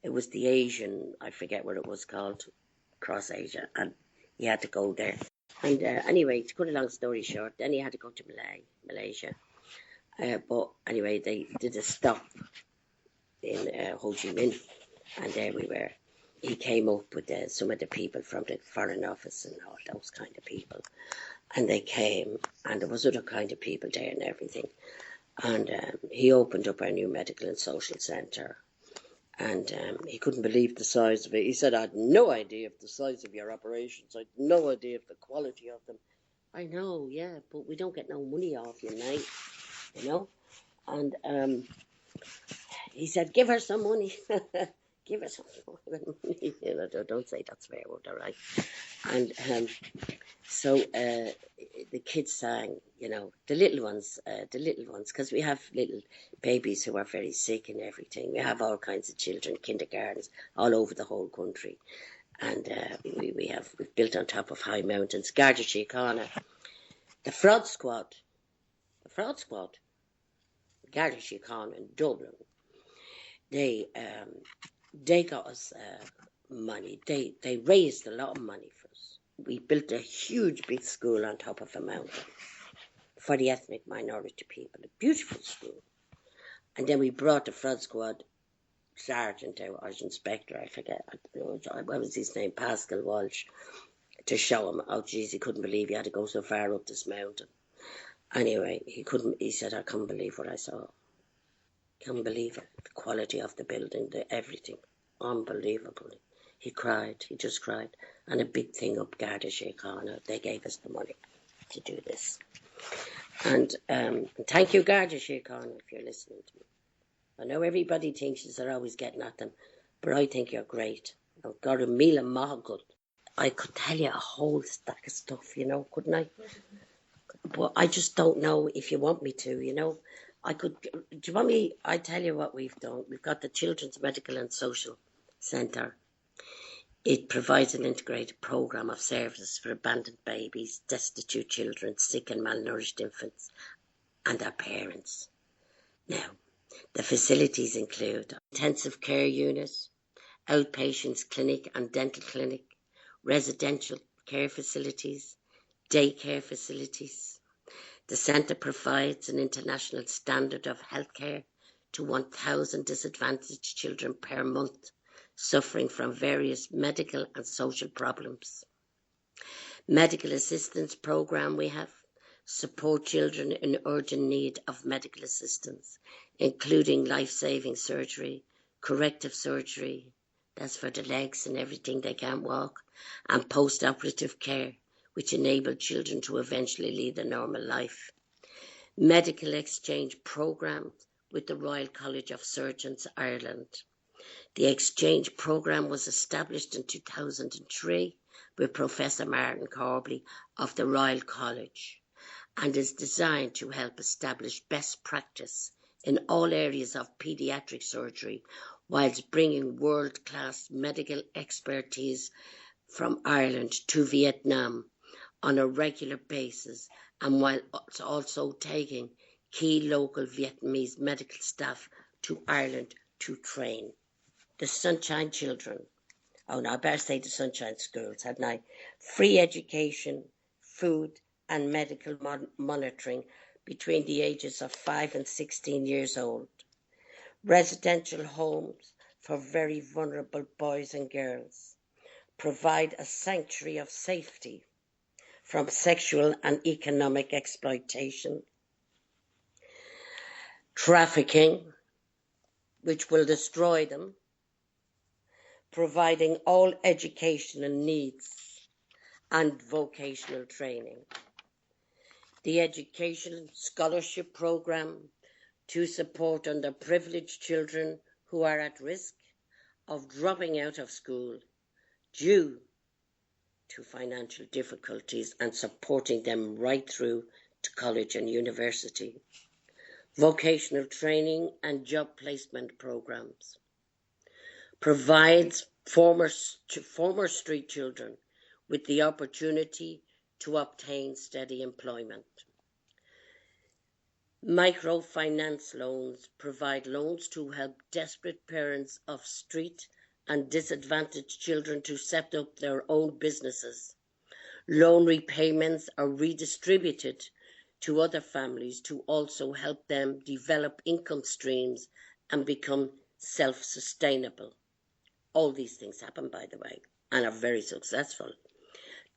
It was the Asian, I forget what it was called, across Asia, and he had to go there. And anyway, to cut a long story short, then he had to go to Malaysia. But anyway, they did a stop in Ho Chi Minh, and there we were. He came up with some of the people from the Foreign Office and all those kind of people. And they came, and there was other kind of people there and everything. And he opened up our new medical and social centre. And he couldn't believe the size of it. He said, I had no idea of the size of your operations. I had no idea of the quality of them. I know, yeah, but we don't get no money off you, mate. You know? And he said, give her some money. Give her some money. You know, don't say that swear word, all right? And so the kids sang, you know, the little ones, because we have little babies who are very sick and everything. We have all kinds of children, kindergartens, all over the whole country. And we've built on top of high mountains. Garda Síochána, the fraud squad, Garda Síochána in Dublin, they got us money. They raised a lot of money for us. We built a huge big school on top of a mountain for the ethnic minority people, a beautiful school. And then we brought the fraud squad sergeant out, or inspector, I forget, what was his name, Pascal Walsh, to show him, oh geez, he couldn't believe he had to go so far up this mountain. Anyway, he said, I can't believe what I saw. Can't believe it. The quality of the building, everything. Unbelievable. He cried. He just cried. And a big thing up Garda Síochána. They gave us the money to do this. And thank you, Garda Síochána, if you're listening to me. I know everybody thinks they're always getting at them, but I think you're great. I've got a meal of mahagul. I could tell you a whole stack of stuff, couldn't I? But I just don't know if you want me to, I could. Do you want me? I tell you what we've done. We've got the Children's Medical and Social Centre. It provides an integrated programme of services for abandoned babies, destitute children, sick and malnourished infants, and their parents. Now, the facilities include intensive care unit, outpatients clinic and dental clinic, residential care facilities, daycare facilities. The centre provides an international standard of healthcare to 1,000 disadvantaged children per month suffering from various medical and social problems. Medical assistance programme we have, support children in urgent need of medical assistance, including life-saving surgery, corrective surgery, that's for the legs and everything they can't walk, and post-operative care, which enable children to eventually lead a normal life. Medical exchange programme with the Royal College of Surgeons, Ireland. The exchange programme was established in 2003 with Professor Martin Corbley of the Royal College and is designed to help establish best practice in all areas of paediatric surgery whilst bringing world-class medical expertise from Ireland to Vietnam on a regular basis, and while also taking key local Vietnamese medical staff to Ireland to train. The Sunshine Children, oh no, I better say the Sunshine Schools, hadn't I? Free education, food and medical monitoring between the ages of 5 and 16 years old. Residential homes for very vulnerable boys and girls. Provide a sanctuary of safety from sexual and economic exploitation. Trafficking, which will destroy them. Providing all educational needs and vocational training. The Education Scholarship Programme to support underprivileged children who are at risk of dropping out of school due to financial difficulties and supporting them right through to college and university. Vocational training and job placement programs. Provides former street children with the opportunity to obtain steady employment. Microfinance loans provide loans to help desperate parents of street and disadvantaged children to set up their own businesses. Loan repayments are redistributed to other families to also help them develop income streams and become self-sustainable. All these things happen, by the way, and are very successful.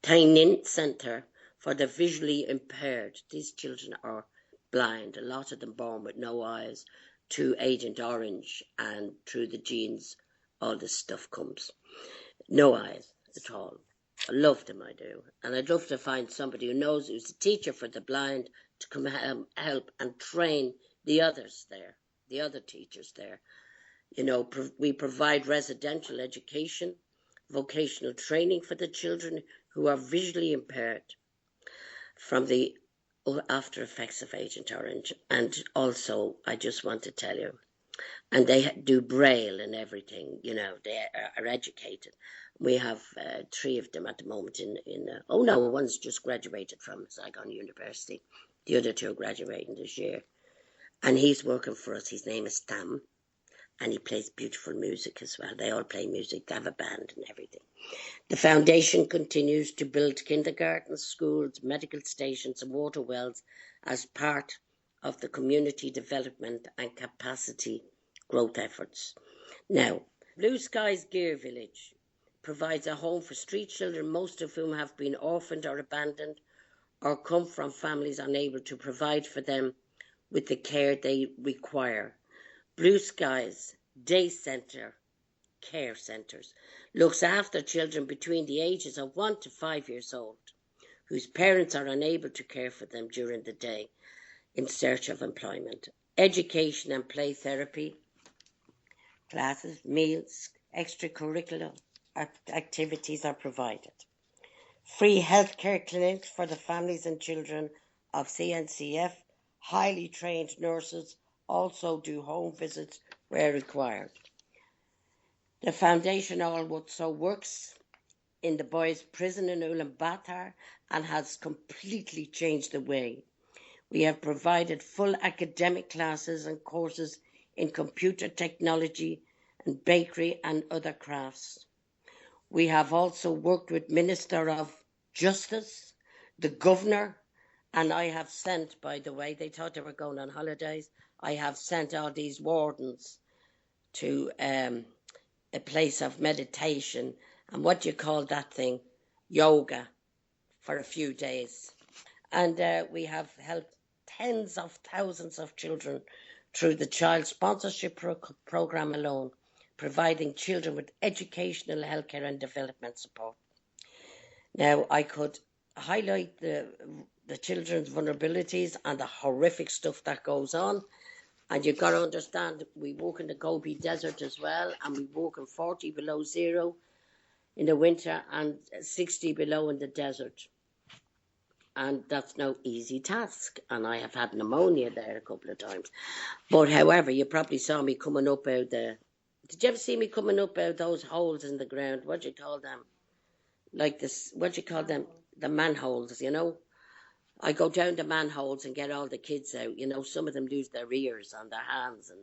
Tainin Centre for the visually impaired. These children are blind, a lot of them born with no eyes, to Agent Orange, and through the genes, all this stuff comes. No eyes at all. I love them, I do. And I'd love to find somebody who knows, who's a teacher for the blind, to come help and train the others there, the other teachers there. We provide residential education, vocational training for the children who are visually impaired from the after effects of Agent Orange. And also, I just want to tell you, and they do Braille and everything, they are educated. We have 3 of them at the moment one's just graduated from Saigon University. The other 2 are graduating this year. And he's working for us. His name is Tam. And he plays beautiful music as well. They all play music. They have a band and everything. The foundation continues to build kindergartens, schools, medical stations and water wells as part of the community development and capacity growth efforts. Now, Blue Skies Gear Village provides a home for street children, most of whom have been orphaned or abandoned or come from families unable to provide for them with the care they require. Blue Skies Day Centre care centres, looks after children between the ages of 1 to 5 years old, whose parents are unable to care for them during the day in search of employment. Education and play therapy, classes, meals, extracurricular activities are provided. Free healthcare clinics for the families and children of CNCF. Highly trained nurses also do home visits where required. The foundation also works in the boys' prison in Ulaanbaatar and has completely changed the way. We have provided full academic classes and courses in computer technology and bakery and other crafts. We have also worked with Minister of Justice, the Governor, and I have sent, by the way, they thought they were going on holidays, I have sent all these wardens to a place of meditation and what do you call that thing? Yoga for a few days. And we have helped tens of thousands of children through the child sponsorship program alone, providing children with educational, healthcare and development support. Now, I could highlight the children's vulnerabilities and the horrific stuff that goes on. And you've got to understand, we walk in the Gobi Desert as well, and we walk in 40 below zero in the winter and 60 below in the desert. And that's no easy task. And I have had pneumonia there a couple of times. But however, you probably saw me coming up out there. Did you ever see me coming up out those holes in the ground? What do you call them? Like this, what do you call them? The manholes, you know? I go down the manholes and get all the kids out. You know, some of them lose their ears and their hands. And,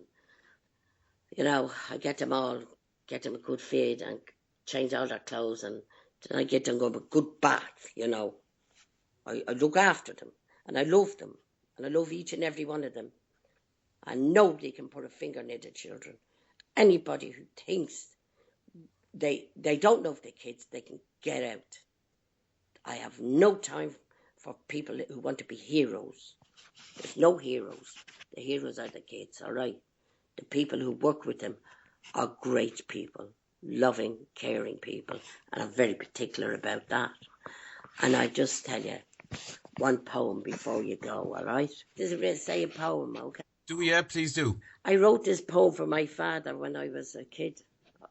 you know, I get them a good feed and change all their clothes. And then I get them a good bath, you know. I look after them and I love them. And I love each and every one of them. And nobody can put a finger near the children. Anybody who thinks they don't love the kids, they can get out. I have no time for people who want to be heroes. There's no heroes. The heroes are the kids, all right? The people who work with them are great people, loving, caring people, and I'm very particular about that. And I just tell you one poem before you go, all right? This is say a poem, okay? Please do. I wrote this poem for my father when I was a kid.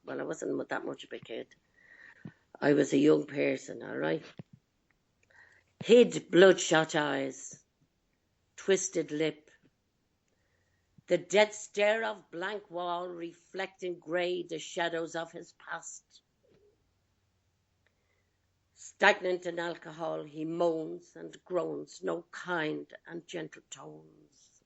Well, I wasn't that much of a kid. I was a young person, all right? Hid bloodshot eyes, twisted lip, the dead stare of blank wall reflecting grey the shadows of his past. Stagnant in alcohol, he moans and groans, no kind and gentle tones.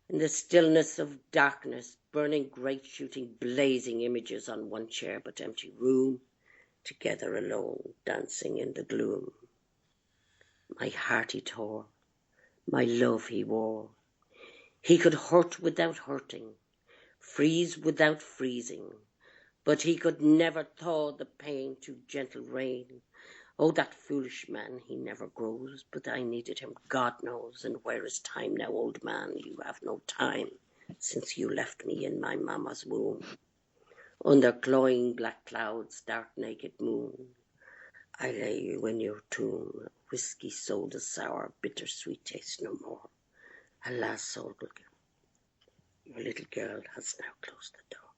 In the stillness of darkness, burning grate shooting blazing images on one chair but empty room, together alone, dancing in the gloom. My heart he tore, my love he wore. He could hurt without hurting, freeze without freezing, but he could never thaw the pain to gentle rain. Oh, that foolish man, he never grows, but I needed him, God knows, and where is time now, old man? You have no time, since you left me in my mamma's womb. Under glowing black clouds, dark naked moon, I lay you in your tomb, whiskey, soda, sour, bittersweet taste no more. Alas, old girl, your little girl has now closed the door.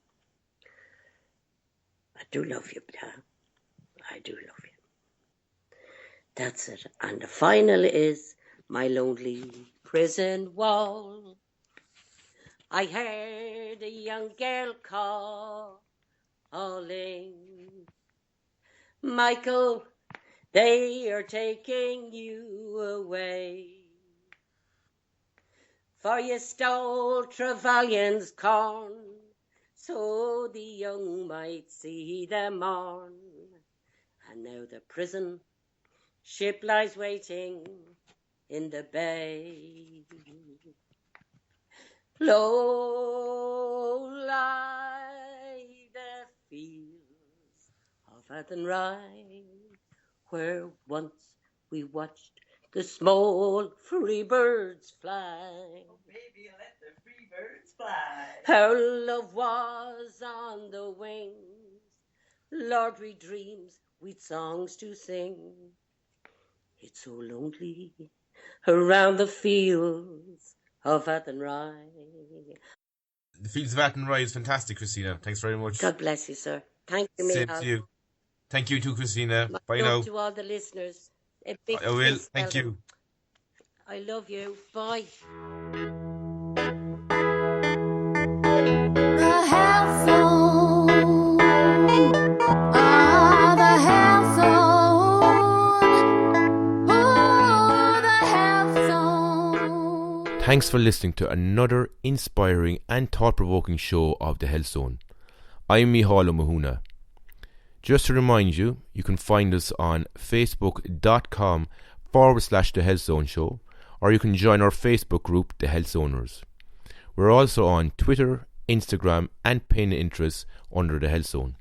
I do love you, yeah. I do love you. That's it. And the final is my lonely prison wall. I heard a young girl calling, Michael, they are taking you away. For you stole Trevelyan's corn, so the young might see them on. And now the prison ship lies waiting in the bay. Low lie the fields of Athenry, where once we watched the small free birds fly. Oh, baby, let the free birds fly. Our love was on the wings. Lord, we dreams with songs to sing. It's so lonely around the fields of Athenry. The Fields of Athenry is fantastic, Christina. Thanks very much. God bless you, sir. Thank you, Same Mícheál. to you. Thank you too, Christina. My Bye love now. to all the listeners. A big I will. kiss, Thank Ellen. you. I love you. Bye. The health zone. Ah, the health zone. Ooh, the health zone. Thanks for listening to another inspiring and thought-provoking show of The Health Zone. I'm Mícheál Ó Mathúna. Just to remind you, you can find us on facebook.com/The Health Zone Show, or you can join our Facebook group, The Health Zoners. We're also on Twitter, Instagram and Pinterest under The Health Zone.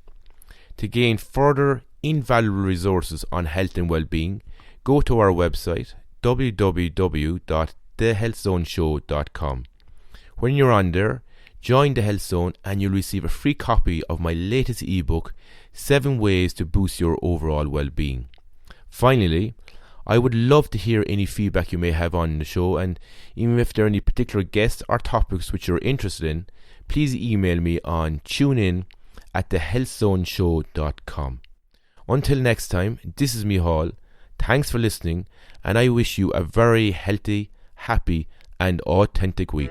To gain further invaluable resources on health and well-being, go to our website www.thehealthzoneshow.com. When you're on there, join The Health Zone and you'll receive a free copy of my latest ebook, 7 Ways to Boost Your Overall Well-Being. Finally, I would love to hear any feedback you may have on the show, and even if there are any particular guests or topics which you're interested in, please email me on tunein@thehealthzoneshow.com. Until next time, this is Mícheál. Thanks for listening, and I wish you a very healthy, happy and authentic week.